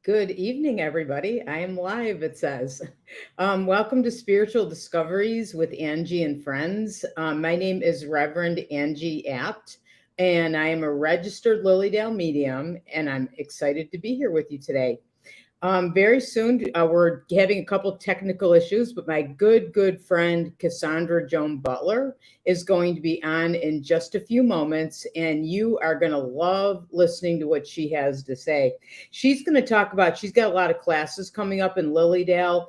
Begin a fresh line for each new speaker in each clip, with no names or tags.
Good evening, everybody. I am live, it says. Welcome to Spiritual Discoveries with Angie and Friends. My name is Reverend Angie Abt, and I am a registered Lilydale medium, and I'm excited to be here with you today. Very soon, we're having a couple technical issues, but my good friend Cassandra Joan Butler is going to be on in just a few moments, and you are going to love listening to what she has to say. She's going to talk about, she's got a lot of classes coming up in Lilydale.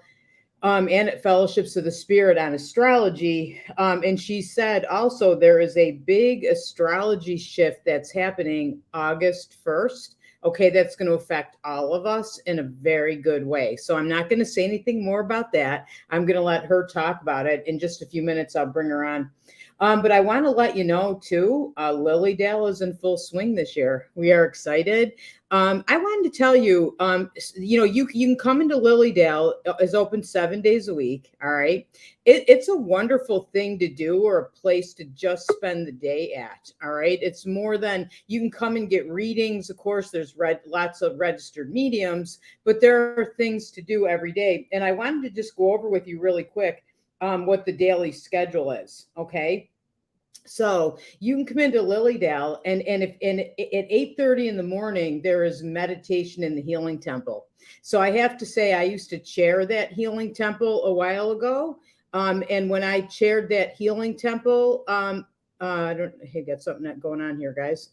And at Fellowships of the Spirit on astrology. And she said also there is a big astrology shift that's happening August 1st. Okay, that's going to affect all of us in a very good way. So I'm not going to say anything more about that. I'm going to let her talk about it. In just a few minutes, I'll bring her on. But I want to let you know, too, Lilydale is in full swing this year. We are excited. I wanted to tell you, you can come into Lilydale. Is open 7 days a week. All right. It's a wonderful thing to do, or a place to just spend the day at. All right. It's more than you can come and get readings. Of course, there's lots of registered mediums, but there are things to do every day. And I wanted to just go over with you really quick what the daily schedule is. Okay. So you can come into Lilydale, and at 8:30 in the morning, there is meditation in the Healing Temple. So I have to say, I used to chair that Healing Temple a while ago. And when I chaired that Healing Temple, I got something going on here, guys.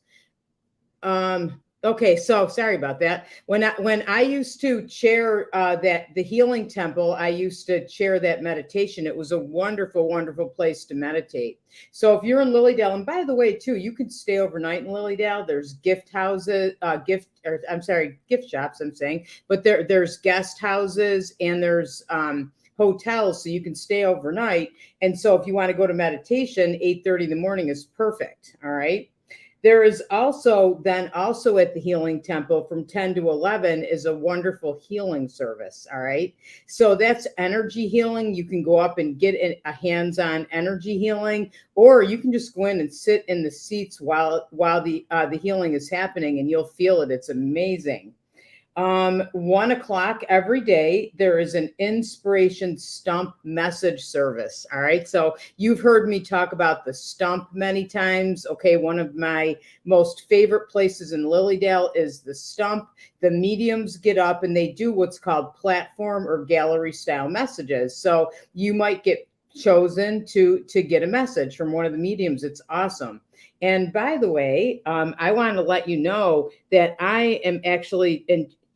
Okay, so sorry about that. When I used to chair the Healing Temple, I used to chair that meditation. It was a wonderful place to meditate. So if you're in Lilydale, and by the way, too, you could stay overnight in Lilydale. There's gift houses, gift shops. I'm saying, but there's guest houses, and there's hotels, so you can stay overnight. And so if you want to go to meditation, 8:30 in the morning is perfect. All right. There is also at the Healing Temple from 10 to 11 is a wonderful healing service. All right. So that's energy healing. You can go up and get a hands-on energy healing, or you can just go in and sit in the seats while the healing is happening, and you'll feel it. It's amazing. 1 o'clock every day, there is an inspiration stump message service. All right. So you've heard me talk about the stump many times. Okay. One of my most favorite places in Lilydale is the stump. The mediums get up and they do what's called platform or gallery style messages. So you might get chosen to get a message from one of the mediums. It's awesome. And by the way, I want to let you know that I am actually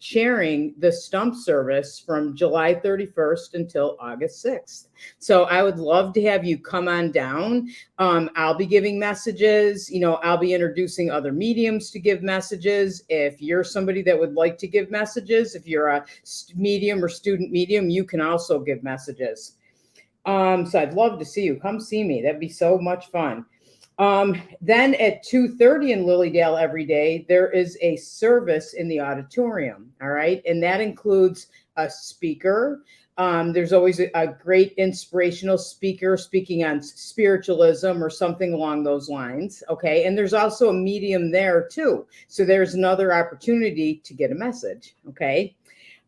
sharing the stump service from July 31st until August 6th. So I would love to have you come on down. I'll be giving messages. I'll be introducing other mediums to give messages. If you're somebody that would like to give messages, if you're a medium or student medium, you can also give messages. So I'd love to see you. Come see me. That'd be so much fun. Then at 2:30 in Lilydale every day, there is a service in the auditorium. All right. And that includes a speaker. There's always a great inspirational speaker speaking on spiritualism or something along those lines. Okay. And there's also a medium there too. So there's another opportunity to get a message. Okay.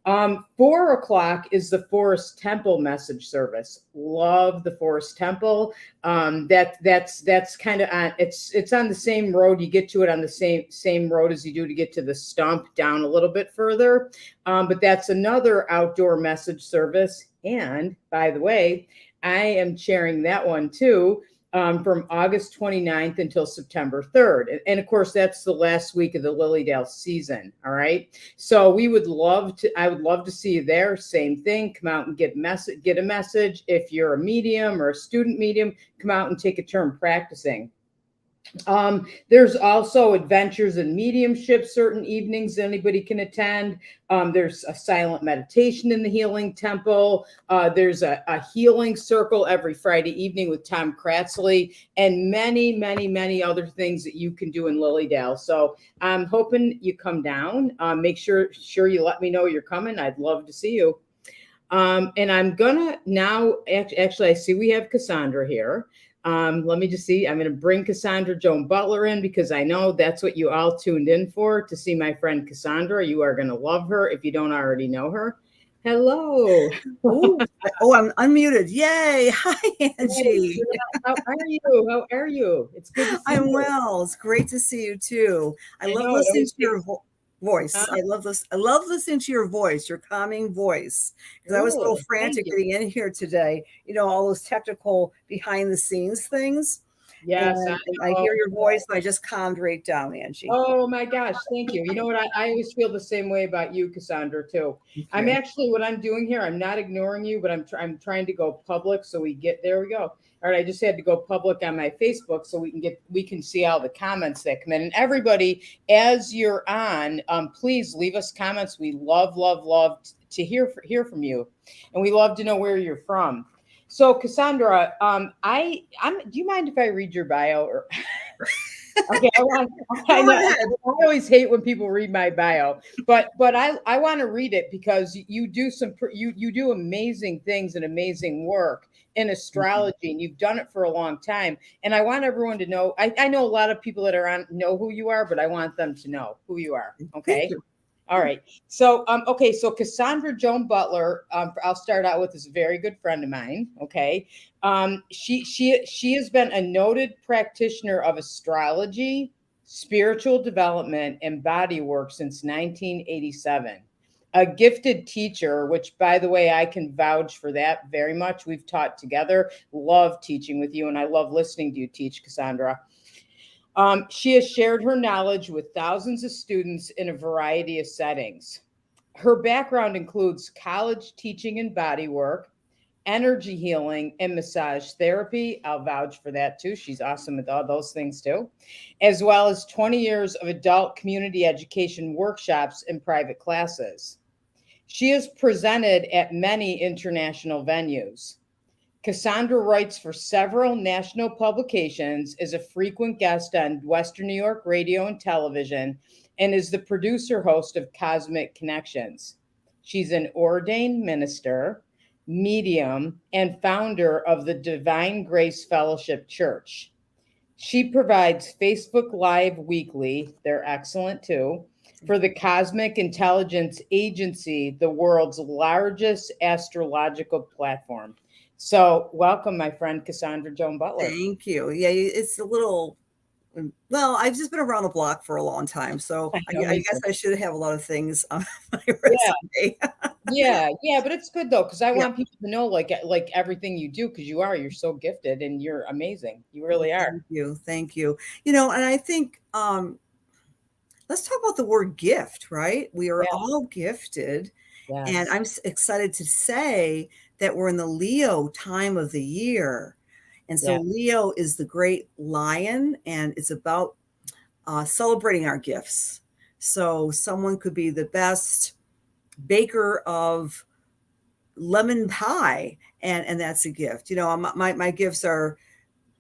4 o'clock is the Forest Temple message service. Love the Forest Temple. That's kind of on, it's on the same road. You get to it on the same road as you do to get to the stump, down a little bit further. But that's another outdoor message service. And by the way, I am sharing that one too. From August 29th until September 3rd. And of course, that's the last week of the Lilydale season. All right. So I would love to see you there. Same thing. Come out and get a message. If you're a medium or a student medium, come out and take a turn practicing. There's also adventures in mediumship, certain evenings anybody can attend. There's a silent meditation in the Healing Temple. There's a healing circle every Friday evening with Tom Kratzley, and many other things that you can do in Lilydale. So I'm hoping you come down. Make sure you let me know you're coming. I'd love to see you. And I'm gonna now, actually, I see we have Cassandra here. Let me just see. I'm going to bring Cassandra Joan Butler in because I know that's what you all tuned in for, to see my friend Cassandra. You are going to love her if you don't already know her. Hello.
Oh, I'm unmuted. Yay. Hi, Angie.
Hey, how are you? How are you? It's good to see
I'm
you.
well. It's great to see you too. I love
know it
listening
always
to your
takes.
voice.
Huh?
I love this. I love listening to your voice, your calming voice. Because I was a little
Ooh, thank
frantic
you.
getting in here today. All those technical behind the scenes things.
Yes, I
And I hear
know.
your voice and I just calmed right down, Angie.
Oh my gosh, thank you. You know what? I always feel the same way about you, Cassandra, too. I'm
Okay.
actually, what I'm doing here, I'm not ignoring you, but I'm trying to go public so we get, there we go. All right, I just had to go public on my Facebook so we can see all the comments that come in. And everybody, as you're on, please leave us comments. We love to hear from you, and we love to know where you're from. So, Cassandra, do you mind if I read your bio? Or okay, I
Go
know.
ahead.
I always hate when people read my bio, but I want to read it because you do you do amazing things and amazing work in astrology, and you've done it for a long time. And I want everyone to know. I know a lot of people that are on know who you are, but I want them to know who you are.
Thank
Okay.
you.
All right. So, okay. So Cassandra Joan Butler, I'll start out with, this very good friend of mine. Okay. She has been a noted practitioner of astrology, spiritual development, and body work since 1987. A gifted teacher, which, by the way, I can vouch for that very much. We've taught together. Love teaching with you, and I love listening to you teach, Cassandra. She has shared her knowledge with thousands of students in a variety of settings. Her background includes college teaching and body work, energy healing, and massage therapy. I'll vouch for that too. She's awesome at all those things too, as well as 20 years of adult community education workshops and private classes. She has presented at many international venues. Cassandra writes for several national publications, is a frequent guest on Western New York radio and television, and is the producer host of Cosmic Connections. She's an ordained minister, medium, and founder of the Divine Grace Fellowship Church. She provides Facebook Live weekly, they're excellent too, for the Cosmic Intelligence Agency, the world's largest astrological platform. So, welcome, my friend Cassandra Joan Butler.
Thank you. Yeah, it's a little. Well, I've just been around the block for a long time, so
I know
I
me
guess
too.
I should have a lot of things on my
Yeah,
resume.
yeah, but it's good though because I
Yeah.
want people to know like everything you do because you're so gifted and you're amazing. You
Well,
really are.
thank you. Thank you. And I think let's talk about the word gift, right? We are
Yeah,
all gifted, and
yes,
I'm excited to say that we're in the Leo time of the year. And so
yeah,
Leo is the great lion, and it's about celebrating our gifts. So someone could be the best baker of lemon pie, and that's a gift. My gifts are,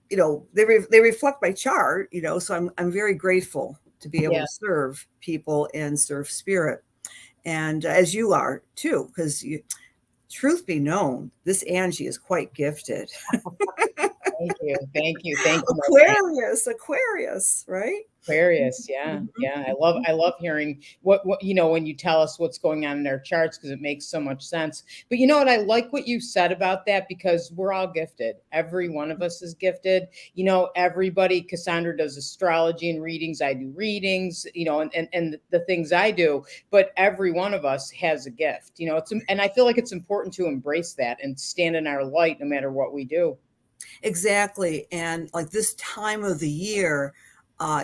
they reflect my chart. So I'm very grateful to be able
yeah.
to serve people and serve spirit, and as you are too, because you, truth be known, this Angie is quite gifted.
Thank you, my friend.
Aquarius, right?
Aquarius, yeah,
Mhm.
yeah. I love hearing what when you tell us what's going on in our charts because it makes so much sense. But you know what? I like what you said about that because we're all gifted. Every one of us is gifted. Everybody. Cassandra does astrology and readings. I do readings. And the things I do. But every one of us has a gift. And I feel like it's important to embrace that and stand in our light no matter what we do.
Exactly. And like this time of the year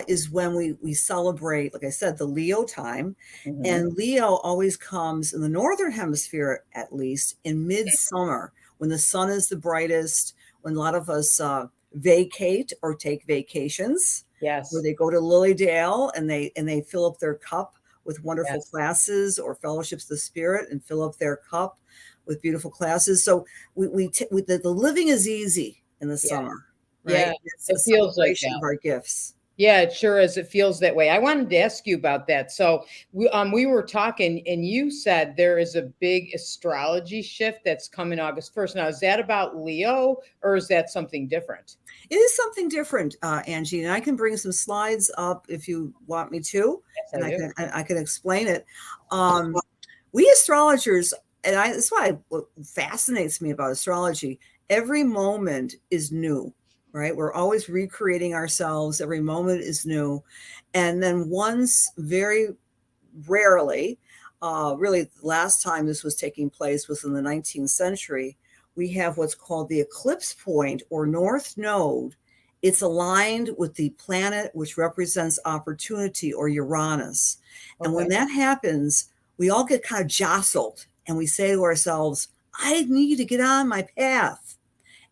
is when we celebrate, like I said, the Leo time.
Mhm.
And Leo always comes in the northern hemisphere, at least in midsummer, when the sun is the brightest, when a lot of us vacate or take vacations, where
Yes.
they go to Lilydale and they fill up their cup with wonderful
Yes.
classes or fellowships of the spirit and fill up their cup with beautiful classes. So the living is easy in the
Yeah.
summer,
Yeah.
right? It's a
It feels like
celebration
that.
of our gifts.
Yeah, it sure is. It feels that way. I wanted to ask you about that. So we were talking, and you said there is a big astrology shift that's coming August 1st. Now, is that about Leo, or is that something different?
It is something different, Angie, and I can bring some slides up if you want me to,
Yes,
and
I do.
I can explain it. We astrologers, and that's why what fascinates me about astrology. Every moment is new, right? We're always recreating ourselves. Every moment is new, and then once, very rarely, really, the last time this was taking place was in the 19th century. We have what's called the eclipse point or north node. It's aligned with the planet which represents opportunity, or Uranus. And when
Okay.
that happens, we all get kind of jostled and we say to ourselves, I need to get on my path.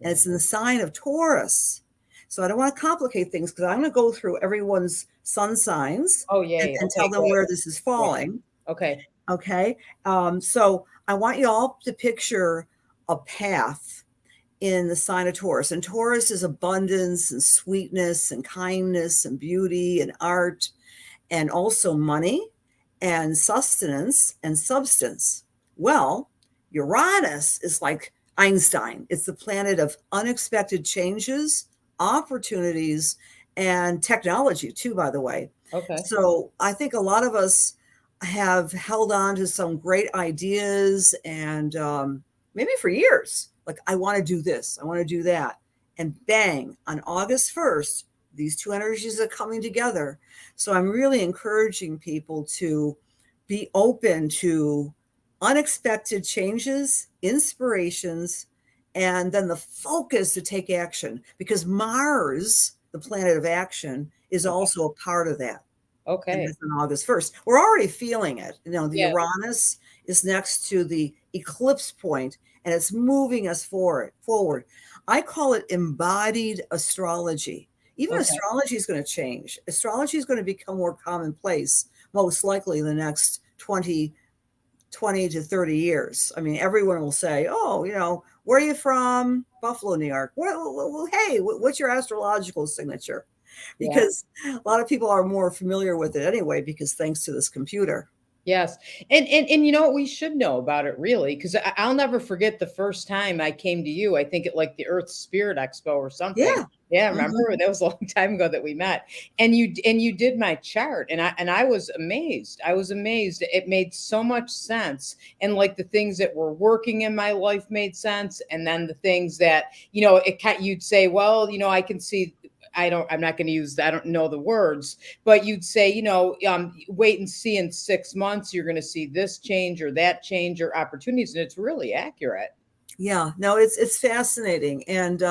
And it's in the sign of Taurus. So I don't want to complicate things because I'm going to go through everyone's sun signs
Oh, yay.
and tell
Okay,
them
good.
where this is
Yeah.
falling.
Okay.
Okay. So I want you all to picture a path in the sign of Taurus. And Taurus is abundance and sweetness and kindness and beauty and art, and also money and sustenance and substance. Well, Uranus is like Einstein. It's the planet of unexpected changes, opportunities, and technology too, by the way.
Okay.
So I think a lot of us have held on to some great ideas, and maybe for years, like, I want to do this, I want to do that. And bang, on August 1st, these two energies are coming together. So I'm really encouraging people to be open to unexpected changes, inspirations, and then the focus to take action, because Mars, the planet of action, is
Okay.
also a part of that. And
Okay.
that's on August 1st. We're already feeling it. You know, the
Yeah.
Uranus is next to the eclipse point, and it's moving us forward. I call it embodied astrology. Even
Okay.
astrology is going to change. Astrology is going to become more commonplace, most likely in the next 20 to 30 years. I mean, everyone will say, oh, where are you from? Buffalo, New York. Well, hey, what's your astrological signature?
Yeah.
Because a lot of people are more familiar with it anyway, because thanks to this computer.
Yes. And you know what we should know about it really, because I'll never forget the first time I came to you, I think at like the Earth Spirit Expo or something.
Yeah.
Yeah,
Mhm.
remember? That was a long time ago that we met. And you did my chart, and I was amazed. I was amazed. It made so much sense. And like the things that were working in my life made sense. And then the things that, you'd say, well, I can see I'm not going to use I don't know the words, but you'd say, wait and see in 6 months, you're going to see this change or that change or opportunities. And it's really accurate.
Yeah. No, it's fascinating. And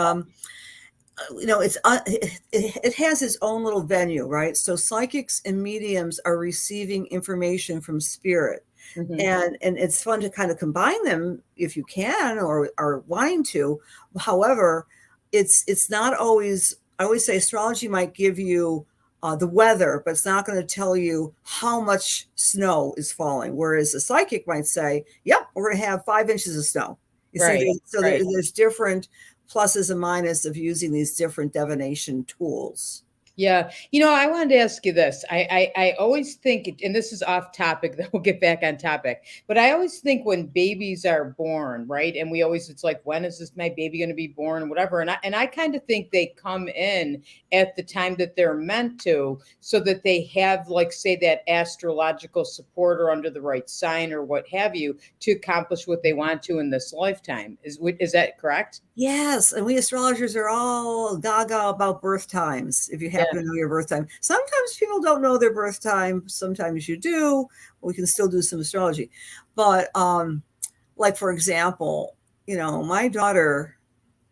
it has its own little venue, right? So psychics and mediums are receiving information from spirit.
Mhm.
And it's fun to kind of combine them if you can, or are wanting to. However, it's not always. I always say astrology might give you the weather, but it's not going to tell you how much snow is falling. Whereas a psychic might say, "Yep, we're going to have 5 inches of snow." You see,
Right. Right.
there's different pluses and minuses of using these different divination tools.
Yeah. I wanted to ask you this. I always think, and this is off topic, then we'll get back on topic, but I always think when babies are born, right? And it's like, when is this my baby going to be born and whatever? And I kind of think they come in at the time that they're meant to, so that they have, like, say, that astrological support or under the right sign or what have you to accomplish what they want to in this lifetime. Is that correct?
Yes, and we astrologers are all gaga about birth times, if you
Yeah.
happen to know your birth time. Sometimes people don't know their birth time, sometimes you do. We can still do some astrology. But like, for example, my daughter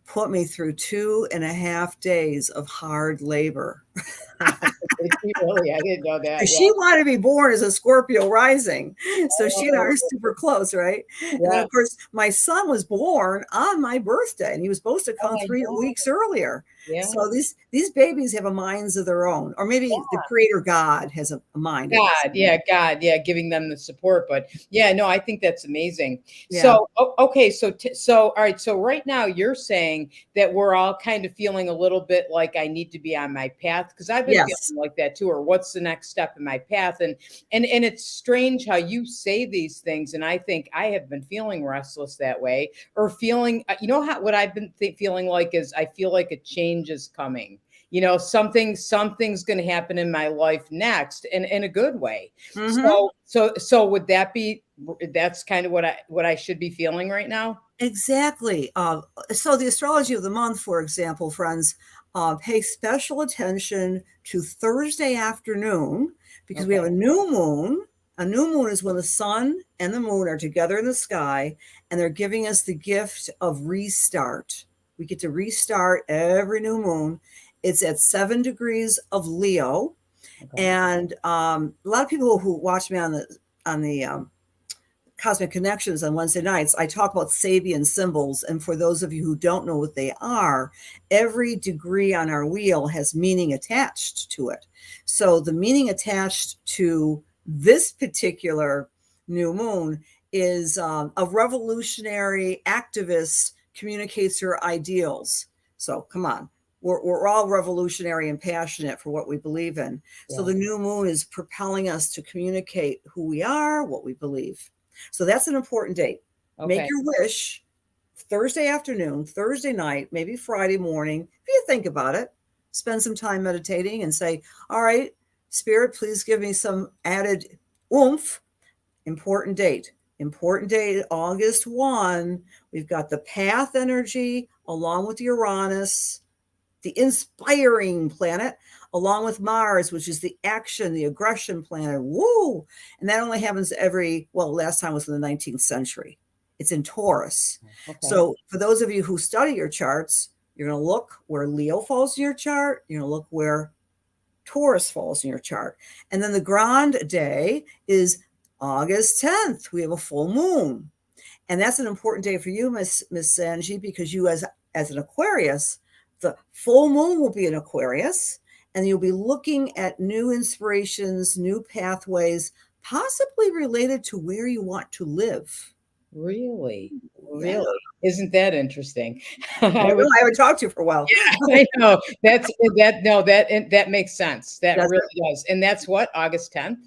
put me through 2.5 days of hard labor.
Really, I didn't know that.
And
Yeah.
she wanted to be born as a Scorpio rising. So she and I are
Oh,
super close, right? And then,
yeah.
of course, my son was born on my birthday, and he was supposed to
Oh
come
my
three
God.
weeks earlier.
Yeah.
So these babies have a minds of their own, or maybe the creator God has a mind of its own.
God, yeah, giving them the support. But yeah, no, I think that's amazing.
Yeah.
So, okay, so all right, so right now you're saying that we're all kind of feeling a little bit like I need to be on my path because I've been
Yes.
feeling like that too, or what's the next step in my path? And it's strange how you say these things, and I think I have been feeling restless that way, or feeling, you know, how what I've been feeling like is I feel like a change is coming. You know, something's going to happen in my life next, and in a good way.
Hmm.
So would that be, that's kind of what I should be feeling right now?
Exactly. So the astrology of the month, for example, friends, pay special attention to Thursday afternoon because we have
Okay.
a new moon. A new moon is when the sun and the moon are together in the sky, and they're giving us the gift of restart. We get to restart every new moon. It's at 7 degrees of Leo,
Okay.
and a lot of people who watch me on the Cosmic Connections on Wednesday nights, I talk about Sabian symbols. And for those of you who don't know what they are, every degree on our wheel has meaning attached to it. So the meaning attached to this particular new moon is a revolutionary activist communicates her ideals. So come on. We're all revolutionary and passionate for what we believe in. So
Yeah.
the new moon is propelling us to communicate who we are, what we believe. So that's an important date. Make
Okay.
your wish Thursday afternoon, Thursday night, maybe Friday morning. If you think about it, spend some time meditating and say, all right, Spirit, please give me some added oomph. Important date, August 1. We've got the path energy along with Uranus, the inspiring planet, along with Mars, which is the action, the aggression planet. Woo! And that only happens last time was in the 19th century. It's in Taurus.
Okay.
So for those of you who study your charts, you're going to look where Leo falls in your chart. You're going to look where Taurus falls in your chart. And then the grand day is August 10th. We have a full moon. And that's an important day for you, Miss Angie, because you as an Aquarius, the full moon will be in Aquarius, and you'll be looking at new inspirations, new pathways, possibly related to where you want to live.
Really?
Yeah.
Really? Isn't that interesting?
I
I
know
would,
I haven't talked to you for a while.
yeah, I know. That's that no, that and that makes sense. That
Does
really
it?
does. And that's what, August 10th?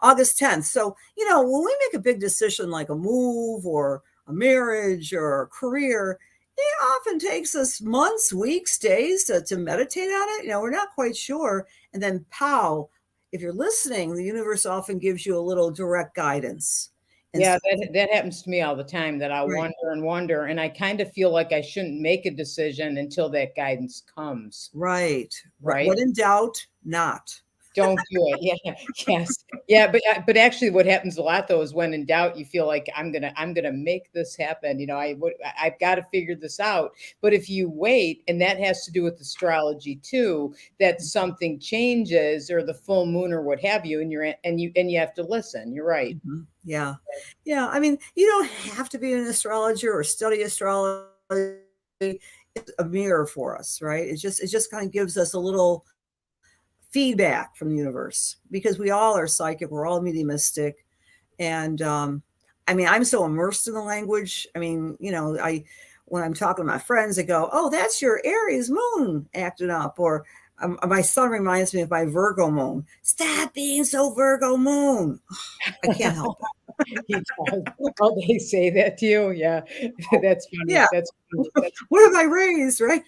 August 10th. So, when we make a big decision like a move or a marriage or a career, it often takes us months, weeks, days to meditate on it. We're not quite sure. And then, pow, if you're listening, the universe often gives you a little direct guidance. And
Yeah,
so,
that happens to me all the time, that I'll
right,
wonder and wonder, and I kind of feel like I shouldn't make a decision until that guidance comes,
right, right.
right?
When in doubt, not.
Don't do it. Yeah, yes. Yeah, but actually what happens a lot though is when in doubt, you feel like I'm gonna make this happen. I've got to figure this out. But if you wait, and that has to do with astrology too, that something changes or the full moon or what have you, and you have to listen. You're right.
Mhm. Yeah. Yeah. I mean, you don't have to be an astrologer or study astrology. It's a mirror for us, right? It just kind of gives us a little feedback from the universe because we all are psychic, we're all mediumistic. And I mean, I'm so immersed in the language. I mean, I when I'm talking to my friends, they go, "Oh, that's your Aries moon acting up," or my son reminds me of my Virgo moon. Stop being so Virgo moon. I can't help it.
He does. Oh, they say that to you? Yeah. That's funny.
Yeah.
That's funny. That's
What have I raised, right?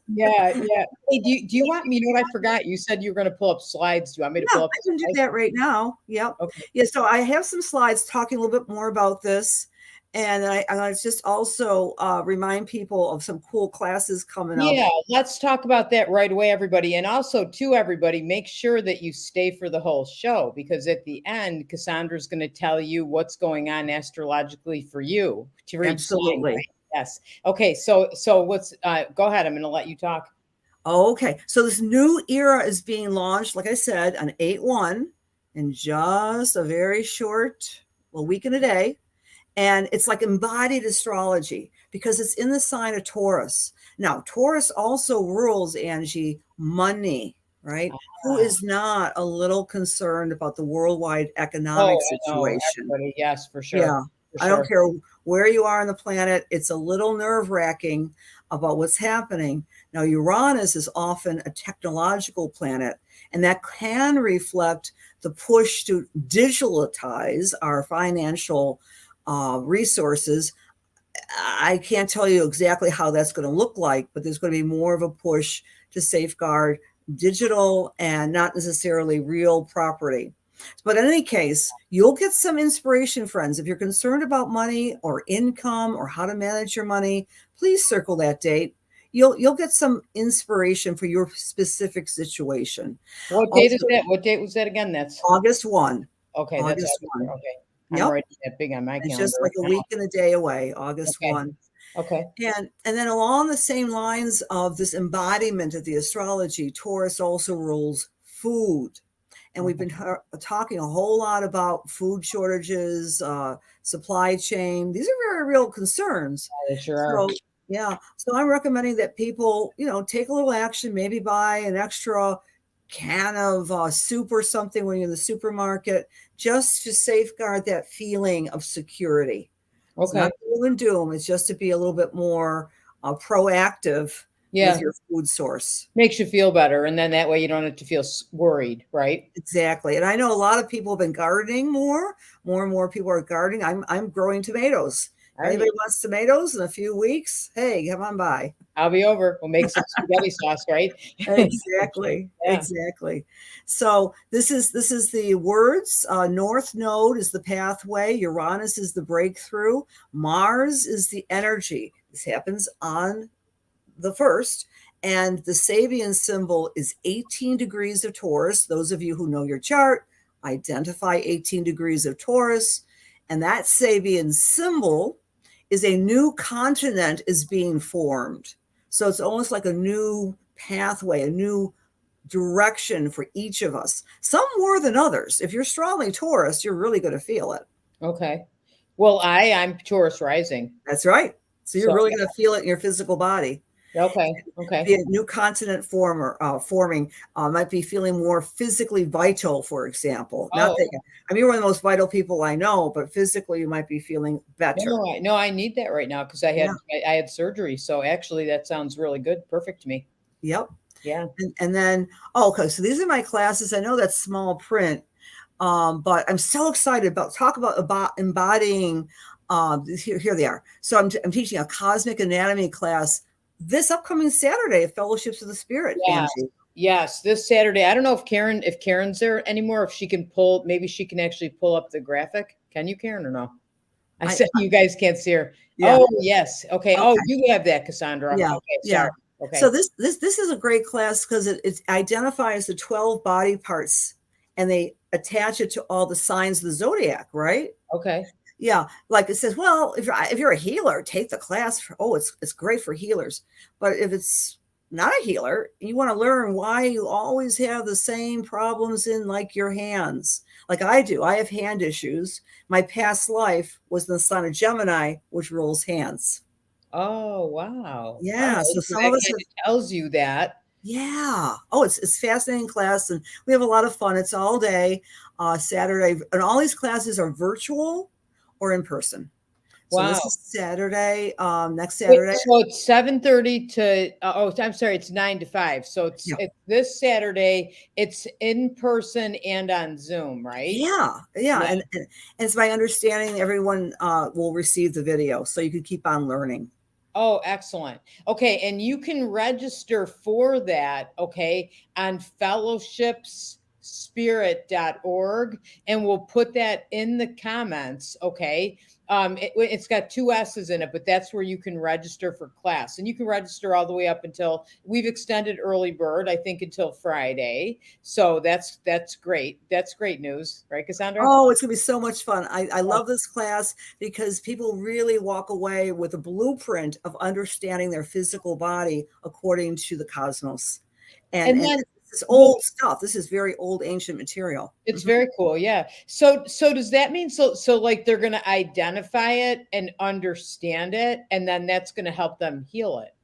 yeah, yeah. Hey, do you want me, you know what I forgot? You said you were gonna pull up slides. Do you want me to
Yeah,
pull up
I
the
can do
slides?
that right now. Yep.
Okay.
Yeah, so I have some slides talking a little bit more about this. And I just also remind people of some cool classes coming up.
Yeah, let's talk about that right away, everybody. And also, to everybody, make sure that you stay for the whole show because at the end, Cassandra's going to tell you what's going on astrologically for you to each sign,
Absolutely.
right? Yes. Okay. So let's go ahead. I'm going to let you talk.
Okay. So this new era is being launched, like I said, on 8/1 in just a very short, week and a day. And it's like embodied astrology because it's in the sign of Taurus. Now, Taurus also rules, Angie, money, right? Who is not a little concerned about the worldwide economic
Oh, I know.
situation?
Everybody. Yes, for sure.
Yeah.
For
I don't
sure.
care where you are on the planet. It's a little nerve-wracking about what's happening. Now, Uranus is often a technological planet, and that can reflect the push to digitalize our financial resources. I can't tell you exactly how that's going to look like, but there's going to be more of a push to safeguard digital and not necessarily real property. But in any case, you'll get some inspiration, friends. If you're concerned about money or income or how to manage your money, please circle that date. You'll get some inspiration for your specific situation.
What date is
Also,
that? What date was that again? That's
August 1.
okay. That's
August
August.
1.
Okay. I'm
Yep.
writing that big on my
It's
calendar
just like a
right
week and a day away, August
now. Okay.
1.
Okay.
And then along the same lines of this embodiment of the astrology, Taurus also rules food. And we've been talking a whole lot about food shortages, supply chain. These are very real concerns.
They sure are.
So, yeah. So I'm recommending that people, take a little action, maybe buy an extra can of soup or something when you're in the supermarket, just to safeguard that feeling of security. It's
Okay.
not doom and doom. It's just to be a little bit more proactive
Yeah.
with your food source.
Makes you feel better, and then that way you don't have to feel worried, right?
Exactly. And I know a lot of people have been gardening more and more people are gardening. I'm growing tomatoes. If anybody wants tomatoes in a few weeks, hey, come on by.
I'll be over. We'll make some spaghetti sauce, right?
Exactly.
Yeah.
Exactly. So this is the words. North node is the pathway. Uranus is the breakthrough. Mars is the energy. This happens on the 1st. And the Sabian symbol is 18 degrees of Taurus. Those of you who know your chart, identify 18 degrees of Taurus. And that Sabian symbol is a new continent is being formed. So it's almost like a new pathway, a new direction for each of us. Some more than others. If you're strongly Taurus, you're really going to feel it.
Okay. Well, I'm Taurus rising.
That's right. So you're really going to feel it in your physical body.
Okay. Okay.
The new continent forming might be feeling more physically vital, for example. Not that you're one of the most vital people I know, but physically you might be feeling better.
No, I need that right now because I had surgery. So actually, that sounds really good. Perfect to me.
Yep.
Yeah.
And then okay, so these are my classes. I know that's small print, but I'm so excited about embodying. Here they are. So I'm teaching a cosmic anatomy class this upcoming Saturday at Fellowships of the Spirit.
Yes.
Angie.
Yes, this Saturday. I don't know if Karen's there anymore. If she can maybe she can actually pull up the graphic. Can you, Karen, or no? I said you guys can't see her. Yeah. Oh, yes. Okay. Oh, you have that, Cassandra.
Yeah.
Okay.
Yeah.
Sorry. Okay.
So this is a great class because it identifies the 12 body parts and they attach it to all the signs of the zodiac, right?
Okay.
Yeah, like it says, well, if you're a healer, take the class. It's great for healers. But if it's not a healer, you want to learn why you always have the same problems in like your hands. Like I do. I have hand issues. My past life was in the sign of Gemini, which rules hands.
Oh, wow.
Yeah.
Right.
So some of us
tells you that.
Yeah. Oh, it's fascinating class, and we have a lot of fun. It's all day, Saturday, and all these classes are virtual or in person. So this is Saturday, next Saturday.
So it's 7:30 to I'm sorry, it's 9 to 5. So it's this Saturday. It's in person and on Zoom, right?
Yeah. And it's my understanding everyone will receive the video, so you can keep on learning.
Oh, excellent. Okay, and you can register for that, okay, on fellowshipsspirit.org, and we'll put that in the comments, okay? It's got 2 S's in it, but that's where you can register for class. And you can register all the way up until we've extended early bird, I think, until Friday. So that's great. That's great news, right, Cassandra?
Oh, it's gonna be so much fun. I love this class because people really walk away with a blueprint of understanding their physical body according to the cosmos. And then It's old stuff. This is very old, ancient material.
It's very cool. Yeah. So does that mean so like they're going to identify it and understand it, and then that's going to help them heal it?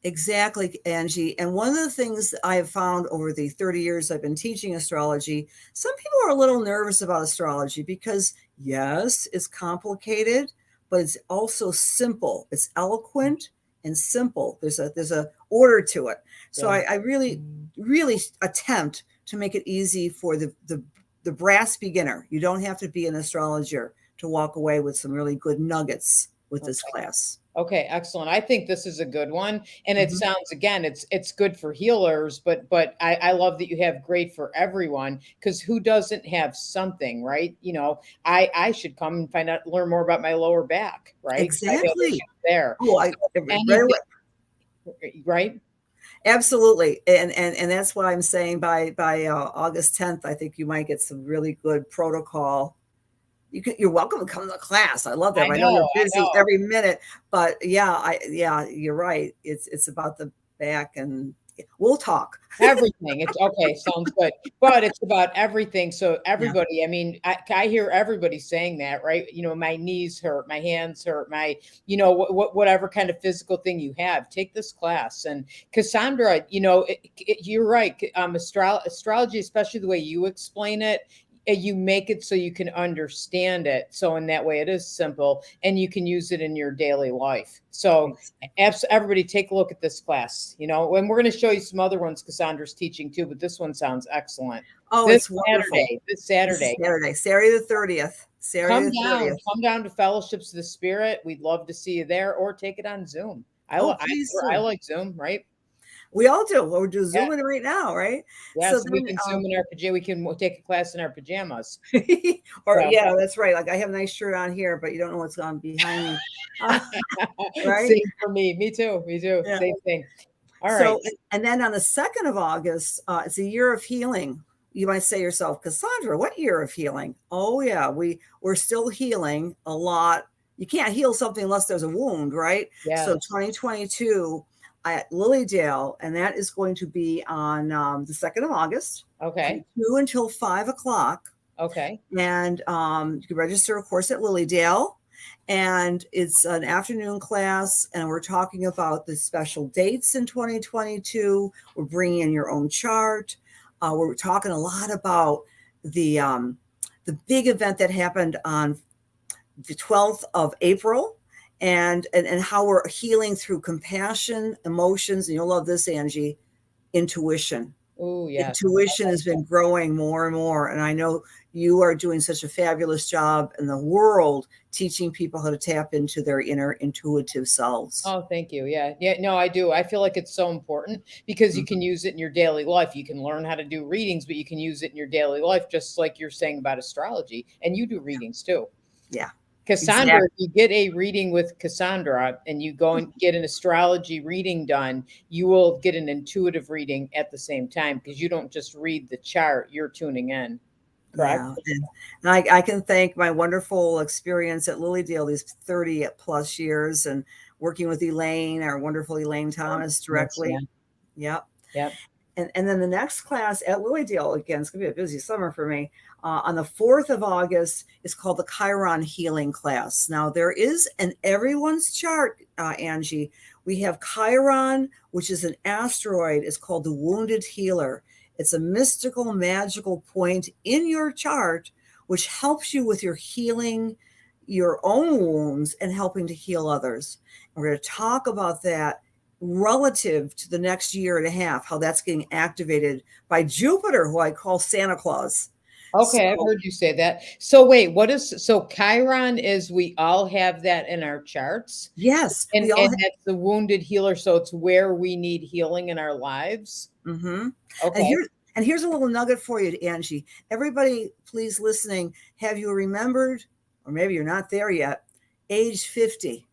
Exactly, Angie. And one of the things that I have found over the 30 years I've been teaching astrology, some people are a little nervous about astrology because, yes, it's complicated, but it's also simple. It's eloquent and simple. There's a order to it. So
Yeah.
I really, really attempt to make it easy for the brass beginner. You don't have to be an astrologer to walk away with some really good nuggets with this class.
Okay, excellent. I think this is a good one. And it sounds, again, it's good for healers, but I love that you have great for everyone, because who doesn't have something, right? You know, I should come and find out, learn more about my lower back, right?
Exactly.
There.
Oh,
Right?
absolutely. And that's what I'm saying by August 10th, I think you might get some really good protocol. You're welcome to come to the class. I love that. I know you're busy every minute, but yeah, you're right. It's about the back, and we'll talk.
Everything. It's okay. Sounds good. But it's about everything. So everybody, I mean, I hear everybody saying that, right? You know, my knees hurt, my hands hurt, my, you know, whatever kind of physical thing you have, take this class. And Cassandra, you know, you're right. Astrology, especially the way you explain it, you make it so you can understand it. So in that way, it is simple, and you can use it in your daily life. So everybody take a look at this class, you know, and we're going to show you some other ones Cassandra's teaching too, but this one sounds excellent.
Oh,
This
it's wonderful.
Saturday.
Saturday the 30th.
Come down to Fellowships of the Spirit. We'd love to see you there, or take it on Zoom. I like Zoom, right?
We all do. We're doing Zooming right now, right?
Yeah,
so
so we can Zoom in our pajamas. We can take a class in our pajamas.
Yeah, that's right. Like I have a nice shirt on here, but you don't know what's on behind me. Right?
Same for me. Me too. Yeah. Same thing. All right.
And then on the 2nd of August, it's a year of healing. You might say to yourself, Cassandra, what year of healing? Oh yeah, we're still healing a lot. You can't heal something unless there's a wound, right?
Yeah.
So 2022 at Lilydale, and that is going to be on the 2nd of August.
Okay.
From 2 until 5 o'clock.
Okay.
And you can register, of course, at Lilydale. And it's an afternoon class, and we're talking about the special dates in 2022. We're bringing in your own chart. We're talking a lot about the big event that happened on the 12th of April, and how we're healing through compassion, emotions, and you'll love this, Angie, intuition.
Oh, yeah.
Intuition has been growing more and more. And I know you are doing such a fabulous job in the world teaching people how to tap into their inner intuitive selves.
Oh, thank you. Yeah. Yeah. No, I do. I feel like it's so important, because you can use it in your daily life. You can learn how to do readings, but you can use it in your daily life, just like you're saying about astrology. And you do readings too.
Yeah.
Cassandra, if you get a reading with Cassandra and you go and get an astrology reading done, you will get an intuitive reading at the same time, because you don't just read the chart, you're tuning in. Correct?
Yeah. And I can thank my wonderful experience at Lilydale, these 30 plus years, and working with Elaine, our wonderful Elaine Thomas, directly. Yep. And then the next class at Lilydale, again, it's going to be a busy summer for me. On the 4th of August is called the Chiron Healing Class. Now, there is in everyone's chart, Angie, we have Chiron, which is an asteroid. It's called the Wounded Healer. It's a mystical, magical point in your chart, which helps you with your healing your own wounds and helping to heal others. And we're going to talk about that relative to the next year and a half, how that's getting activated by Jupiter, who I call Santa Claus.
Okay, I've heard you say that. So wait, so Chiron is, we all have that in our charts?
Yes.
And that's the wounded healer. So it's where we need healing in our lives.
Mm-hmm.
Okay.
And here's a little nugget for you, Angie. Everybody, please listening, have you remembered, or maybe you're not there yet, age 50?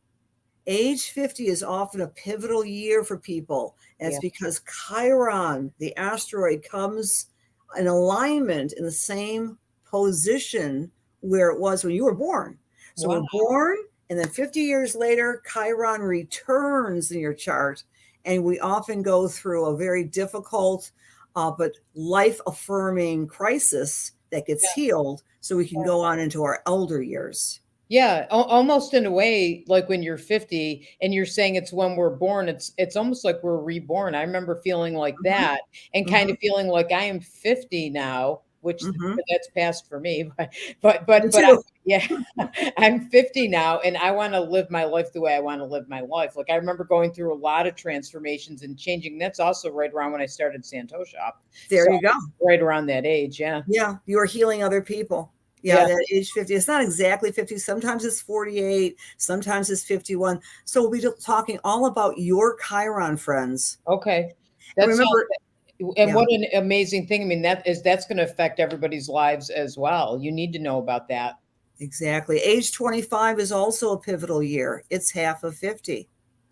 Age 50 is often a pivotal year for people. And it's because Chiron, the asteroid, comes in alignment in the same position where it was when you were born. So we're born, and then 50 years later, Chiron returns in your chart. And we often go through a very difficult but life-affirming crisis that gets healed so we can go on into our elder years.
Yeah, almost in a way, like when you're 50 and you're saying it's when we're born, it's almost like we're reborn. I remember feeling like
Mhm,
that and kind
mhm,
of feeling like I am 50 now, which
mhm.
that's past for me,
Me
but I,
too.
yeah, I'm 50 now and I want to live my life the way I want to live my life. Like I remember going through a lot of transformations and changing. That's also right around when I started Santo Shop.
There
So
you go.
right around that age, yeah.
Yeah, you are healing other people. Yeah,
Yeah.
that age 50. It's not exactly 50. Sometimes it's 48, sometimes it's 51. So we'll be talking all about your Chiron friends.
Okay.
And
That sounds
remember,
and
yeah,
what an amazing thing. I mean, that's going to affect everybody's lives as well. You need to know about that.
exactly. Age 25 is also a pivotal year. It's half of 50.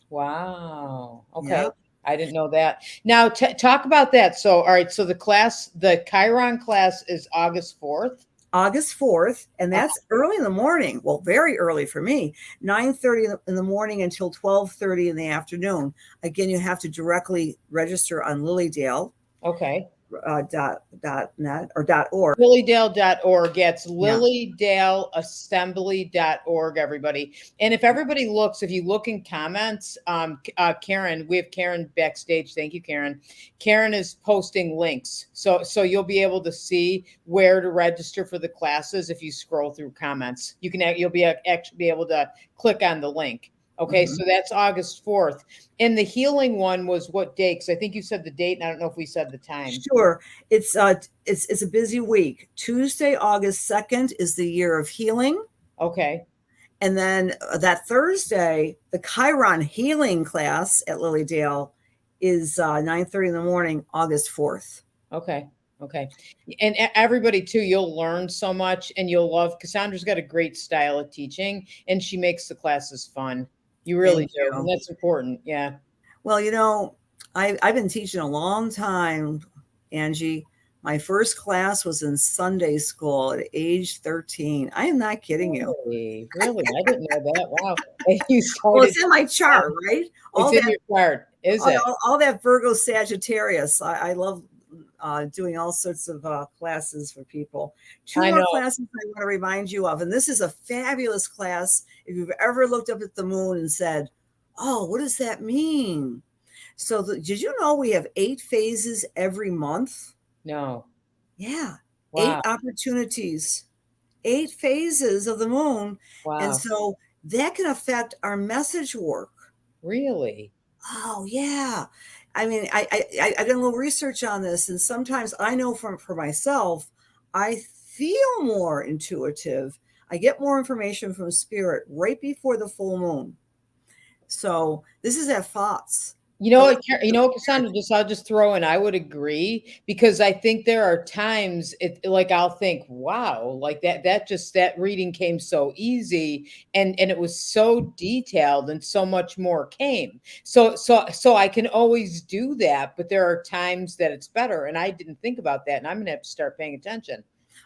Wow. Okay.
Yeah.
I didn't know that. Now talk about that. So, all right. So the Chiron class is August 4th.
August 4th, and
Okay.
that's early in the morning. Well, very early for me. 9:30 in the morning until 12:30 in the afternoon. Again, you have to directly register on Lilydale
Okay.
dot net or dot org.
Lilydale.org. Yeah, it's
Yeah.
lilydaleassembly.org, everybody. And if everybody looks, if you look in comments, Karen, we have Karen backstage. Thank you, Karen. Karen is posting links. So you'll be able to see where to register for the classes if you scroll through comments. You'll be actually be able to click on the link. Okay,
Mhm.
so that's August 4th. And the healing one was what date? Because I think you said the date, and I don't know if we said the time.
Sure. It's a busy week. Tuesday, August 2nd is the year of healing.
Okay.
And then that Thursday, the Chiron healing class at Lilydale is 9:30 in the morning, August 4th.
Okay. Okay. And everybody too, you'll learn so much and you'll love Cassandra's got a great style of teaching and she makes the classes fun. You really
Thank
do. And
you.
that's important. Yeah.
Well, I've been teaching a long time, Angie. My first class was in Sunday school at age 13. I am not kidding you.
Really? Really? I didn't know that. Wow. And you
Well,
started
it's in my chart, right?
it's
All
in
that
your chart, is it?
all that Virgo Sagittarius. I love doing all sorts of classes for people. Two
I
more
know.
classes I want to remind you of, and this is a fabulous class. If you've ever looked up at the moon and said, "Oh, what does that mean?" So, did you know we have 8 phases every month?
No.
Yeah,
Wow.
8 opportunities, 8 phases of the moon, and
Wow.
so that can affect our message work.
Really?
Oh yeah. I mean, I did a little research on this, and sometimes I know for myself, I feel more intuitive. I get more information from spirit right before the full moon. So this is at thoughts.
You know
Those
what, you know what, Cassandra, I'll just throw in, I would agree because I think there are times like I'll think, wow, like that reading came so easy and it was so detailed and so much more came. So I can always do that, but there are times that it's better. And I didn't think about that. And I'm gonna have to start paying attention.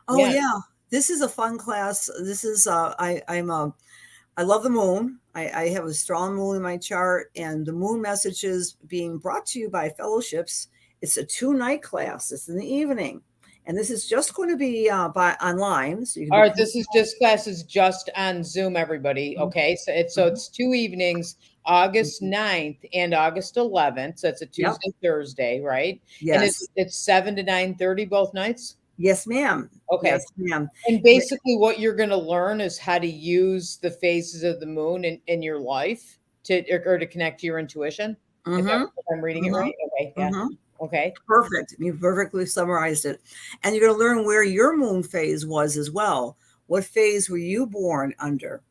Oh
Yeah.
yeah, this is a fun class. This is I love the moon. I have a strong moon in my chart, and the moon messages being brought to you by fellowships. It's a 2-night class. It's in the evening, and this is just going to be by online, so you can
All
do
right,
P.
this class is just on Zoom, everybody.
Mhm,
Okay, so
mhm,
it's 2 evenings, August
mhm.
9th and August 11th. So it's a
Yep.
Tuesday, Thursday, right? And
Yes.
it's 7 to 9:30 both nights.
Yes, ma'am.
Okay.
Yes, ma'am.
And basically what you're going to learn is how to use the phases of the moon in your life or to connect to your intuition.
Mm-hmm.
If I'm reading it
Mm-hmm.
right. Okay, yeah.
Mm-hmm.
Okay.
Perfect. You perfectly summarized it. And you're going to learn where your moon phase was as well. What phase were you born under?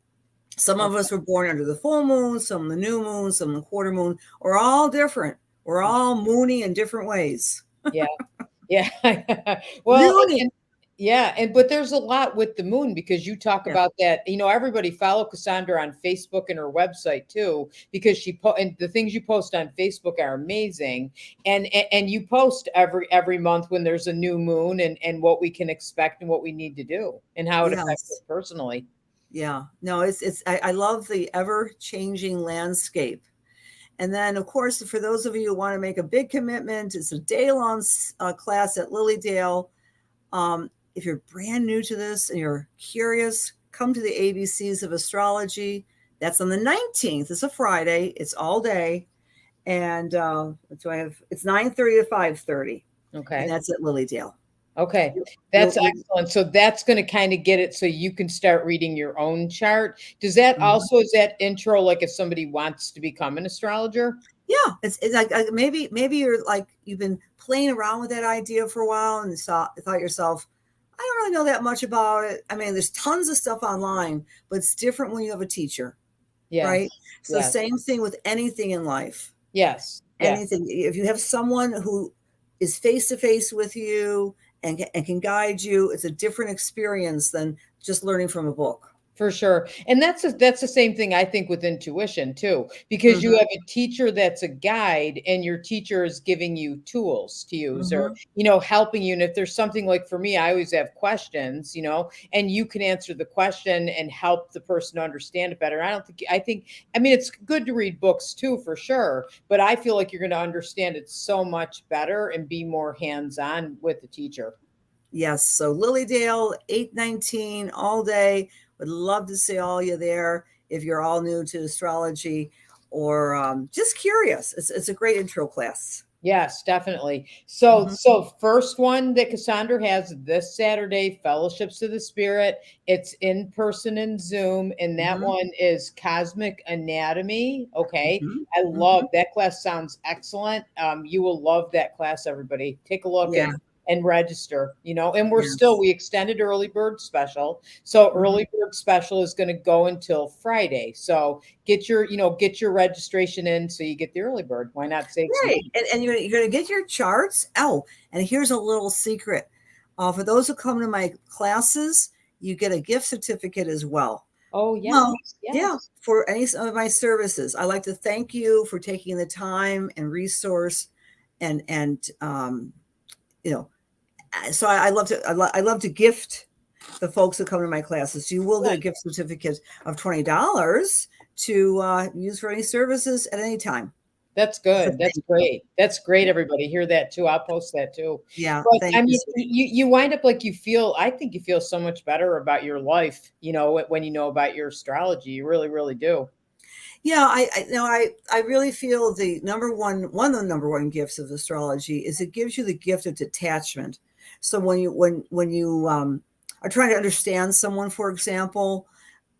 Some of
Okay.
us were born under the full moon, some the new moon, some the quarter moon. We're all different. We're all moony in different ways.
Yeah. Yeah. Well,
Loony.
and yeah, but there's a lot with the moon because you talk
Yeah.
about that. Everybody follow Cassandra on Facebook and her website too, because and the things you post on Facebook are amazing. And you post every month when there's a new moon and what we can expect and what we need to do and how it affects us
Yes.
personally.
Yeah. No, I love the ever changing landscape. And then, of course, for those of you who want to make a big commitment, it's a day-long class at Lilydale. If you're brand new to this and you're curious, come to the ABCs of Astrology. That's on the 19th. It's a Friday. It's all day. And it's 9:30 to 5:30.
Okay.
And that's at Lilydale.
Okay. That's excellent. So that's going to kind of get it so you can start reading your own chart. Does that also, is that intro like if somebody wants to become an astrologer?
Yeah, it's like maybe you're like you've been playing around with that idea for a while and thought yourself, I don't really know that much about it. I mean, there's tons of stuff online, but it's different when you have a teacher, right? So same thing with anything in life.
Yes.
Anything. If you have someone who is face to face with you and can guide you, it's a different experience than just learning from a book.
For sure. And that's the same thing I think with intuition too, because you have a teacher that's a guide and your teacher is giving you tools to use or, helping you. And if there's something like for me, I always have questions, and you can answer the question and help the person understand it better. I mean, it's good to read books too, for sure, but I feel like you're going to understand it so much better and be more hands-on with the teacher.
Yes. So Lilydale, 8/19 all day. Would love to see all you there if you're all new to astrology or just curious. It's a great intro class.
Yes, definitely. So first one that Cassandra has this Saturday, Fellowships of the Spirit. It's in person in Zoom, and that one is Cosmic Anatomy. Okay. I love that class. Sounds excellent. You will love that class, everybody. Take a look and register, and we extended early bird special. So early bird special is going to go until Friday. So get your registration in so you get the early bird. Why not save some money?
And you're going to get your charts. Oh, and here's a little secret. For those who come to my classes, you get a gift certificate as well.
Oh, yeah.
Well, yeah, for any of my services. I like to thank you for taking the time and resource so I love to gift the folks who come to my classes. You will get a gift certificate of $20 to use for any services at any time.
That's good. That's great. That's great. Everybody hear that too. I'll post that too.
Yeah.
But I mean, you wind up like I think you feel so much better about your life, when you know about your astrology. You really, really do.
Yeah, I really feel one of the number one gifts of astrology is it gives you the gift of detachment. So when you are trying to understand someone, for example,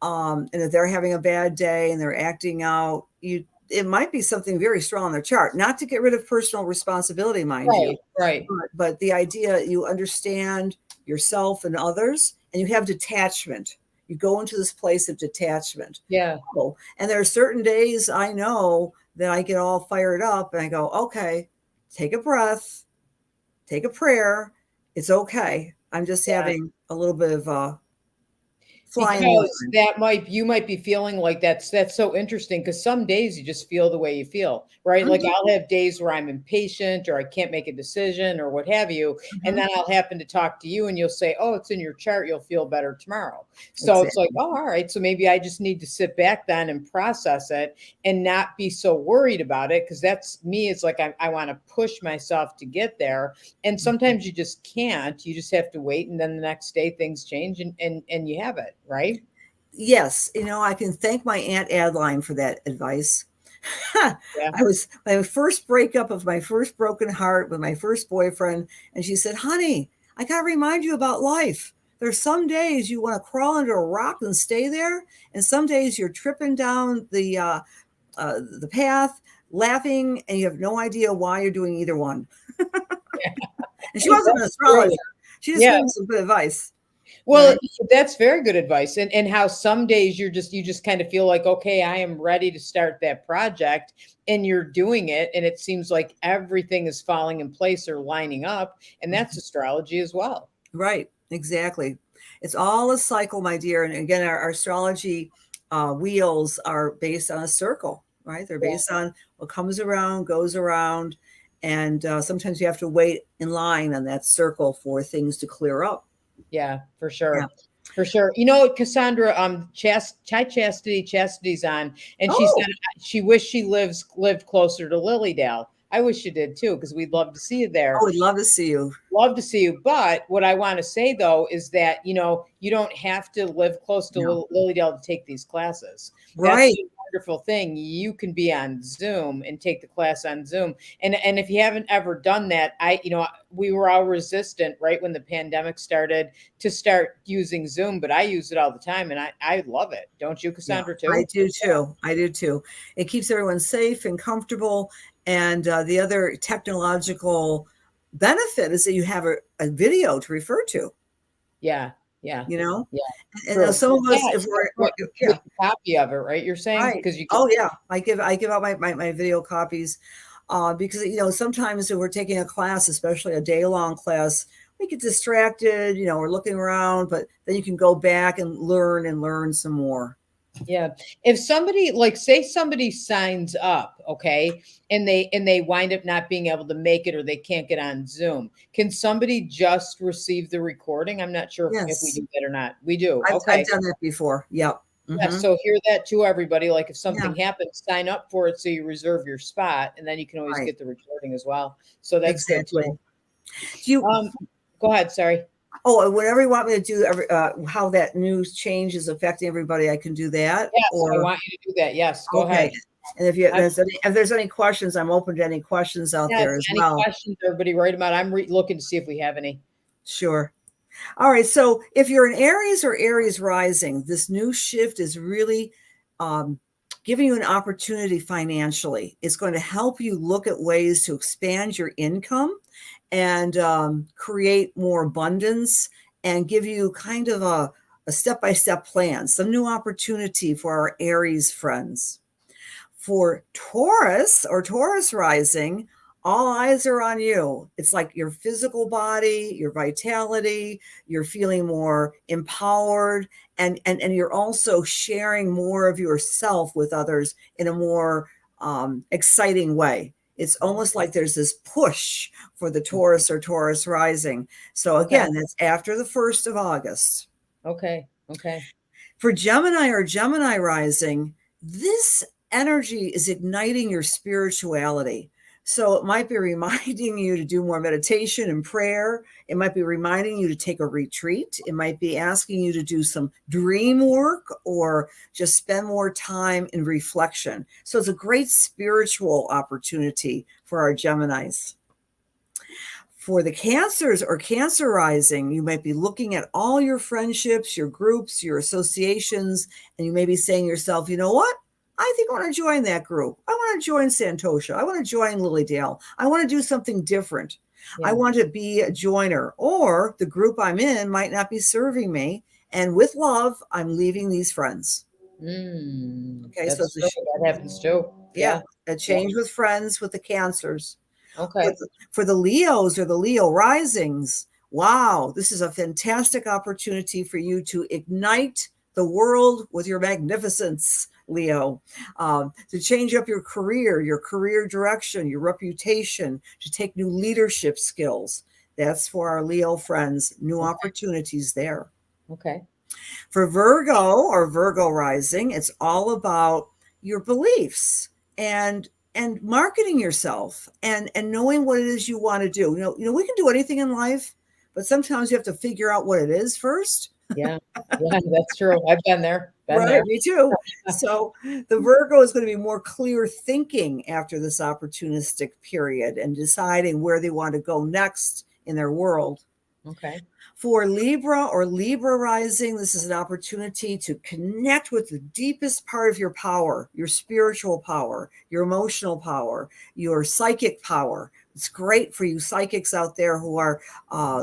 and if they're having a bad day and they're acting out, it might be something very strong in their chart. Not to get rid of personal responsibility, mind you,
right?
But the idea you understand yourself and others, and you have detachment. You go into this place of detachment.
Yeah.
And there are certain days I know that I get all fired up and I go, okay, take a breath, take a prayer. It's okay. I'm just having a little bit of flying.
Because you might be feeling like that's so interesting because some days you just feel the way you feel, right? Like I'll have days where I'm impatient or I can't make a decision or what have you. And then I'll happen to talk to you and you'll say, oh, it's in your chart. You'll feel better tomorrow. So It's like, oh, all right. So maybe I just need to sit back then and process it and not be so worried about it. Cause that's me. It's like, I want to push myself to get there. And sometimes you just can't, you just have to wait. And then the next day things change and you have it. Right?
Yes. I can thank my Aunt Adeline for that advice. I was my first breakup of my first broken heart with my first boyfriend. And she said, honey, I got to remind you about life. There's some days you want to crawl under a rock and stay there. And some days you're tripping down the path, laughing, and you have no idea why you're doing either one. And she wasn't an astrologer. She just gave me some good advice.
Well, that's very good advice. And how some days you just kind of feel like, okay, I am ready to start that project and you're doing it. And it seems like everything is falling in place or lining up. And that's astrology as well.
Right. Exactly. It's all a cycle, my dear. And again, our astrology wheels are based on a circle, right? They're based on what comes around, goes around. And sometimes you have to wait in line on that circle for things to clear up.
Yeah, for sure. For sure. Cassandra, Chastity's on, and she said
Oh,
she wished she lived closer to Lilydale. I wish you did too, because we'd love to see you there.
we'd love to see you.
Love to see you. But what I want to say though is that you don't have to live close to
No.
Lilydale to take these classes. That's
Right.
the wonderful thing. You can be on Zoom and take the class on Zoom. And if you haven't ever done that, we were all resistant right when the pandemic started to start using Zoom, but I use it all the time and I love it. Don't you,
Yeah,
Cassandra, too?
I do too. I do too. It keeps everyone safe and comfortable. And the other technological benefit is that you have a video to refer to,
Yeah. Yeah.
you know?
Yeah.
And
True.
some of us,
Yeah,
if we're
with a copy of it, right? You're saying
right.
because you
Oh yeah. I give out my video copies because, sometimes if we're taking a class, especially a day-long class, we get distracted, we're looking around, but then you can go back and learn some more.
Yeah. If somebody say somebody signs up, okay, and they wind up not being able to make it or they can't get on Zoom, can somebody just receive the recording? I'm not sure if we
Yes.
do that or not. We do.
I've
Okay.
done that before. Yep.
Yeah,
Mhm.
so hear that too, everybody. Like if
Yeah,
something happens, sign up for it so you reserve your spot, and then you can always
right.
get the recording as well. So that's good
Exactly.
too.
Do you
Go ahead. Sorry.
whatever you want me to do, how that news change is affecting everybody, I can do that?
Yes, I
Or
want you to do that. Yes, go
okay.
ahead.
And if there's any questions, I'm open to any questions out
Yes,
there as
any
well.
questions, everybody, write them out. I'm looking to see if we have any.
Sure. All right. So if you're an Aries or Aries rising, this new shift is really um, giving you an opportunity financially. It's going to help you look at ways to expand your income and create more abundance and give you kind of a step-by-step plan, some new opportunity for our Aries friends. For Taurus or Taurus rising, all eyes are on you. It's like your physical body, your vitality, you're feeling more empowered, and you're also sharing more of yourself with others in a more exciting way. It's almost like there's this push for the Taurus or Taurus rising. So
Okay.
again, that's after the 1st of August.
Okay. Okay.
For Gemini or Gemini rising, this energy is igniting your spirituality. So it might be reminding you to do more meditation and prayer. It might be reminding you to take a retreat. It might be asking you to do some dream work or just spend more time in reflection. So it's a great spiritual opportunity for our Geminis. For the Cancers or Cancer rising, you might be looking at all your friendships, your groups, your associations, and you may be saying to yourself, you know what? I think I want to join that group. I want to join Santosha. I want to join Lilydale. I want to do something different.
Yeah.
I want to be a joiner, or the group I'm in might not be serving me. And with love, I'm leaving these friends. Okay, so
That's true. That happens too.
yeah,
Yeah.
a change with friends with the Cancers.
Okay.
For the Leos or the Leo risings, wow, this is a fantastic opportunity for you to ignite the world with your magnificence, Leo, to change up your career direction, your reputation, to take new leadership skills. That's for our Leo friends, new opportunities there.
Okay.
For Virgo or Virgo rising, it's all about your beliefs and marketing yourself and knowing what it is you want to do. We can do anything in life, but sometimes you have to figure out what it is first.
Yeah. Yeah, that's true. I've been there.
Right, me too. So the Virgo is going to be more clear thinking after this opportunistic period and deciding where they want to go next in their world.
Okay.
For Libra or Libra rising, this is an opportunity to connect with the deepest part of your power, your spiritual power, your emotional power, your psychic power. It's great for you psychics out there who are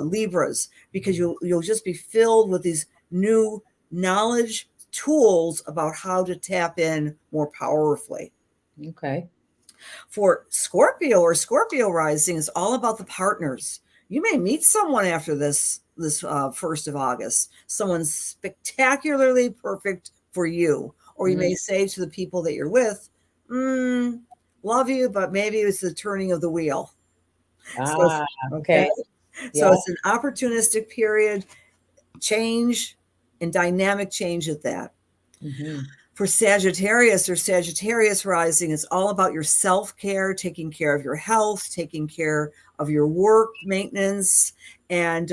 Libras, because you'll just be filled with these new knowledge tools about how to tap in more powerfully.
Okay.
For Scorpio or Scorpio rising, is all about the partners. You may meet someone after this 1st of August, someone spectacularly perfect for you. Or you may say to the people that you're with, love you, but maybe it's the turning of the wheel.
Okay.
So it's an opportunistic period, change, and dynamic change at that.
Mm-hmm.
For Sagittarius or Sagittarius rising, it's all about your self-care, taking care of your health, taking care of your work maintenance, and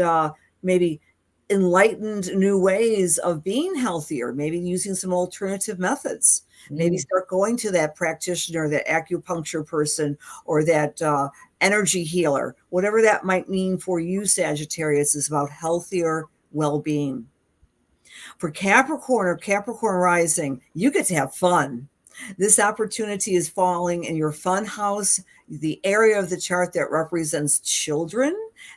maybe enlightened new ways of being healthier, maybe using some alternative methods. Maybe start going to that practitioner, that acupuncture person, or that energy healer. Whatever that might mean for you, Sagittarius, is about healthier well-being. For Capricorn or Capricorn rising, you get to have fun. This opportunity is falling in your fun house, the area of the chart that represents children,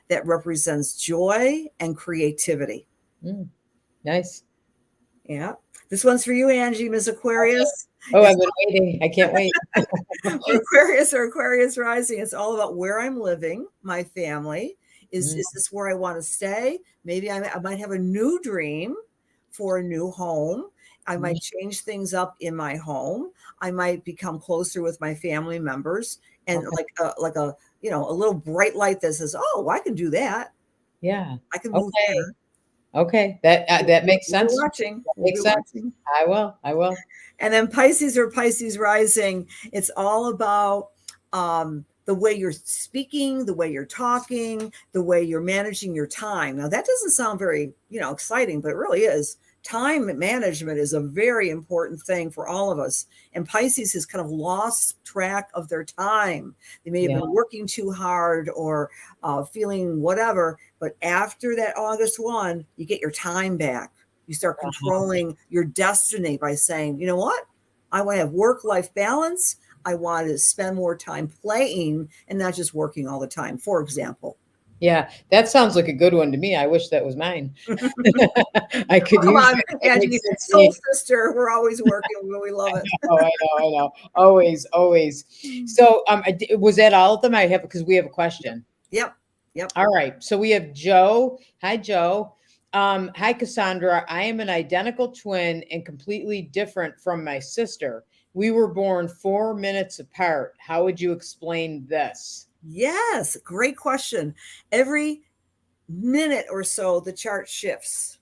that represents joy and creativity.
Nice.
Yeah. This one's for you, Angie, Ms. Aquarius.
Oh, I've been waiting. I can't wait.
For Aquarius or Aquarius rising, it's all about where I'm living, my family. Is this where I want to stay? Maybe I might have a new dream for a new home. I might change things up in my home. I might become closer with my family members, and like a a little bright light that says, "Oh, I can do that.
Yeah,
I can move there."
Okay, that makes sense.
Watching.
That makes sense. I will.
And then Pisces or Pisces rising, it's all about the way you're speaking, the way you're talking, the way you're managing your time. Now that doesn't sound very, exciting, but it really is. Time management is a very important thing for all of us. And Pisces has kind of lost track of their time. They may have been working too hard or feeling whatever. But after that August 1, you get your time back. You start controlling your destiny by saying, you know what? I want to have work-life balance. I want to spend more time playing and not just working all the time, for example.
Yeah, that sounds like a good one to me. I wish that was mine. I could
Come
use
on,
it.
Angie, soul sister. We're always working, but we love it.
I know. Always. So, was that all of them? I have, because we have a question.
Yep.
All right. So we have Joe. Hi, Joe. Hi, Cassandra. I am an identical twin and completely different from my sister. We were born 4 minutes apart. How would you explain this?
Yes, great question. Every minute or so, the chart shifts.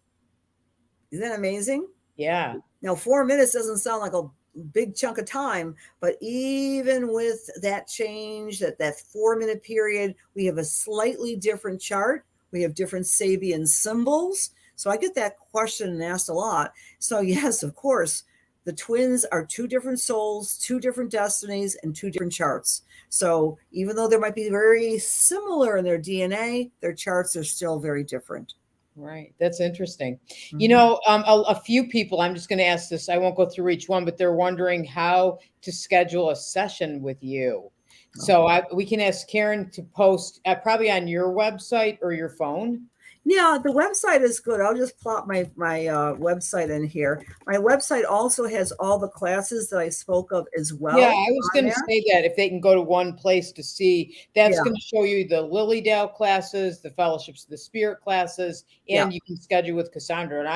Isn't that amazing?
Yeah.
Now, 4 minutes doesn't sound like a big chunk of time, but even with that change, that 4 minute period, we have a slightly different chart. We have different Sabian symbols. So I get that question asked a lot. So yes, of course, the twins are two different souls, two different destinies, and two different charts. So even though they might be very similar in their DNA, their charts are still very different.
Right. That's interesting. A few people, I'm just going to ask this. I won't go through each one, but they're wondering how to schedule a session with you. So we can ask Karen to post probably on your website or your phone.
Yeah, the website is good. I'll just plop my website in here. My website also has all the classes that I spoke of as well.
Yeah, I was going to say that if they can go to one place to see, that's going to show you the Lilydale classes, the Fellowships of the Spirit classes, and you can schedule with Cassandra. And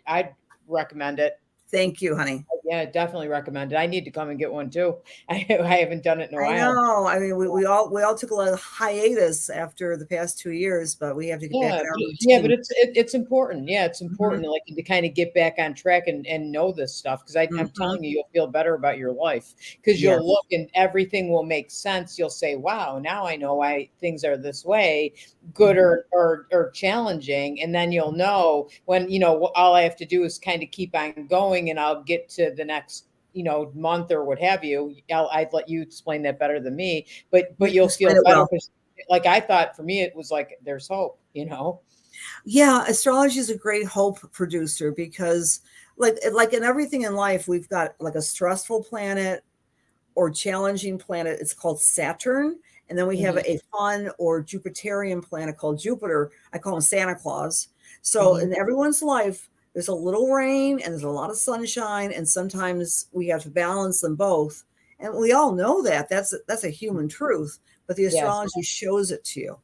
I'd recommend it.
Thank you, honey.
Yeah, definitely recommend it. I need to come and get one too. I haven't done it in a while.
I know. I mean, we all took a lot of hiatus after the past 2 years, but we have to get back on our routine.
Yeah, but it's important. Yeah, it's important to kind of get back on track and know this stuff, because I'm telling you, you'll feel better about your life, because you'll look and everything will make sense. You'll say, wow, now I know why things are this way, good or challenging. And then you'll know when, all I have to do is kind of keep on going, and I'll get to the next month or what have you. I'd let you explain that better than me, but you'll feel better. Like I thought, for me, it was like there's hope.
Yeah, astrology is a great hope producer, because like in everything in life, we've got like a stressful planet or challenging planet. It's called Saturn. And then we have a fun or Jupiterian planet called Jupiter. I call him Santa Claus. So in everyone's life, there's a little rain and there's a lot of sunshine, and sometimes we have to balance them both. And we all know that. That's a human truth, but the astrology shows it to you.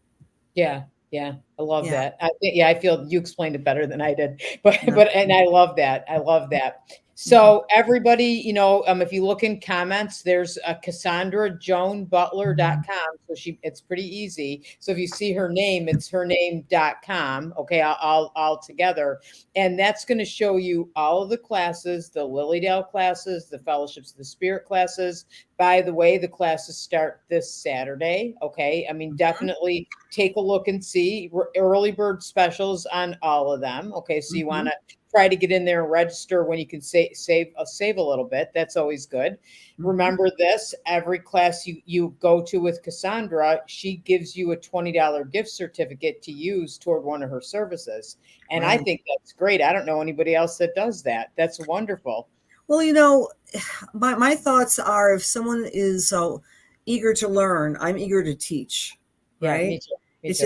Yeah. I love that. I feel you explained it better than I did, but I love that. So everybody, if you look in comments, there's a CassandraJoanButler.com. So it's pretty easy. So if you see her name, it's her name.com. Okay, all together. And that's going to show you all of the classes, the Lilydale classes, the Fellowships of the Spirit classes. By the way, the classes start this Saturday. Okay, I mean, definitely take a look and see early bird specials on all of them. Okay, so you want to try to get in there and register when you can save a little bit. That's always good. Remember this, every class you go to with Cassandra, she gives you a $20 gift certificate to use toward one of her services. And I think that's great. I don't know anybody else that does that. That's wonderful.
Well, my thoughts are, if someone is so eager to learn, I'm eager to teach. Right?
Yeah, me too.
It's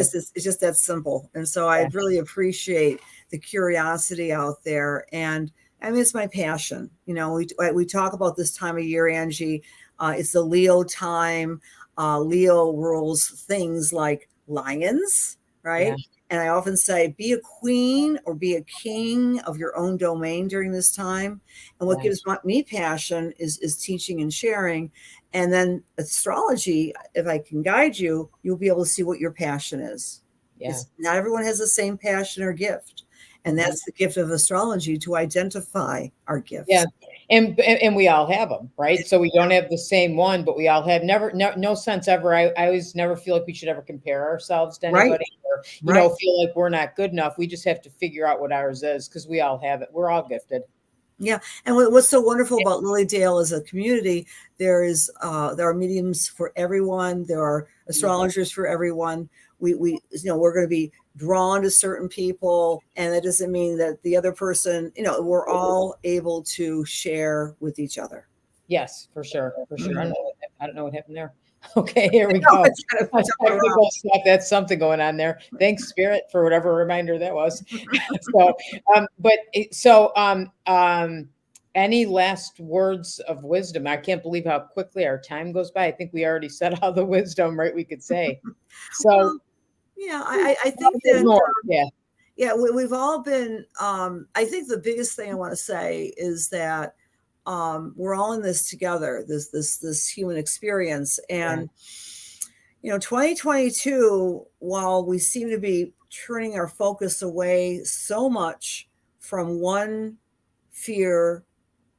just that simple. And so I really appreciate the curiosity out there. And I mean, it's my passion. We talk about this time of year, Angie. It's the Leo time. Leo rules things like lions, right? Yeah. And I often say, be a queen or be a king of your own domain during this time. And what gives me passion is teaching and sharing. And then astrology, if I can guide you, you'll be able to see what your passion is. Yeah. Not everyone has the same passion or gift. And that's the gift of astrology, to identify our gifts. Yeah.
And we all have them, right? So we don't have the same one, but we all have no sense ever. I always never feel like we should ever compare ourselves to anybody or, feel like we're not good enough. We just have to figure out what ours is, because we all have it. We're all gifted.
Yeah. And what's so wonderful about Lilydale as a community, there are mediums for everyone. There are astrologers for everyone. We're going to be drawn to certain people, and that doesn't mean that the other person, we're all able to share with each other.
Yes, for sure. I don't know what happened there. Okay, here we go. That's something going on there. Thanks, Spirit, for whatever reminder that was. Any last words of wisdom? I can't believe how quickly our time goes by. I think we already said all the wisdom, right? We could say. So,
I think that we've all been. I think the biggest thing I want to say is that we're all in this together, this human experience. And, 2022, while we seem to be turning our focus away so much from one fear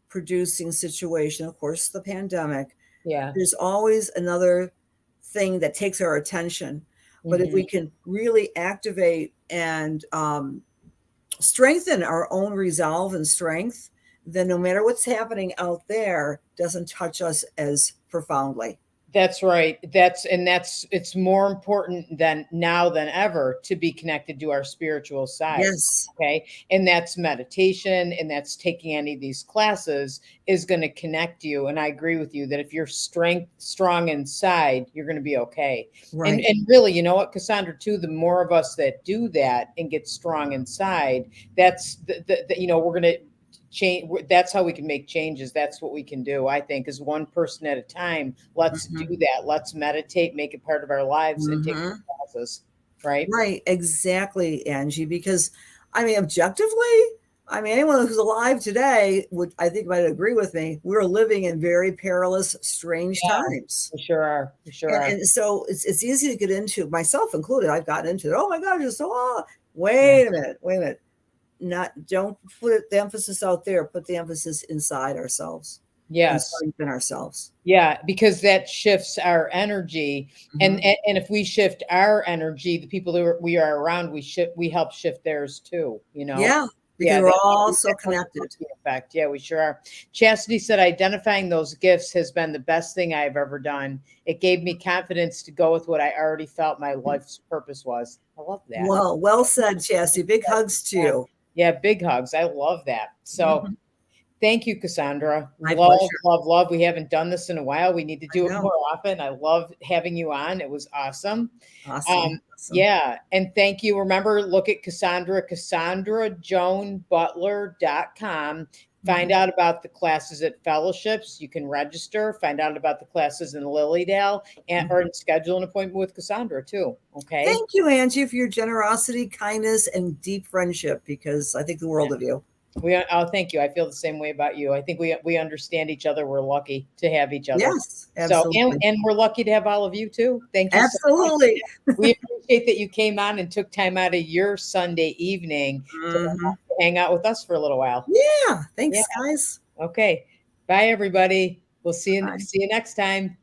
producing situation, of course, the pandemic, there's always another thing that takes our attention. But if we can really activate and strengthen our own resolve and strength, then no matter what's happening out there, doesn't touch us as profoundly.
That's right. It's more important now than ever to be connected to our spiritual side.
Yes.
Okay. And that's meditation, and that's taking any of these classes is going to connect you. And I agree with you that if you're strong inside, you're going to be okay. Right. And really, you know what, Cassandra, too, the more of us that do that and get strong inside, that's we're going to change. That's how we can make changes. That's what we can do, I think, is one person at a time. Let's do that. Let's meditate, make it part of our lives, and take the classes. Right. Exactly,
Angie, because objectively, anyone who's alive today I think might agree with me. We're living in very perilous, strange times.
We sure are.
And so it's easy to get into, myself included. I've gotten into it. Oh my gosh, it's so wait a minute. Don't put the emphasis out there, put the emphasis inside ourselves.
Yes.
Strengthen ourselves.
Yeah, because that shifts our energy. And if we shift our energy, the people that we are around, we help shift theirs too,
Yeah. Because we're all so connected.
Effect. Yeah, we sure are. Chastity said, identifying those gifts has been the best thing I've ever done. It gave me confidence to go with what I already felt my life's purpose was. I love that.
Well said, Chastity. Big hugs to you.
Yeah, big hugs. I love that. So thank you, Cassandra.
My pleasure.
Love. We haven't done this in a while. We need to do it more often. I love having you on. It was awesome.
Awesome.
Yeah. And thank you. Remember, look at Cassandra, CassandraJoanButler.com. Find out about the classes at Fellowships. You can register, find out about the classes in Lilydale, or schedule an appointment with Cassandra too. Okay.
Thank you, Angie, for your generosity, kindness, and deep friendship, because I think the world of you.
Oh, thank you. I feel the same way about you. I think we understand each other. We're lucky to have each other.
Yes,
So,
absolutely.
and we're lucky to have all of you too. Thank you so much.
Absolutely.
We appreciate that you came on and took time out of your Sunday evening to
Mhm.
hang out with us for a little while.
Yeah. Thanks,
Yeah.
guys.
Okay. Bye, everybody. We'll see
Bye.
you next time.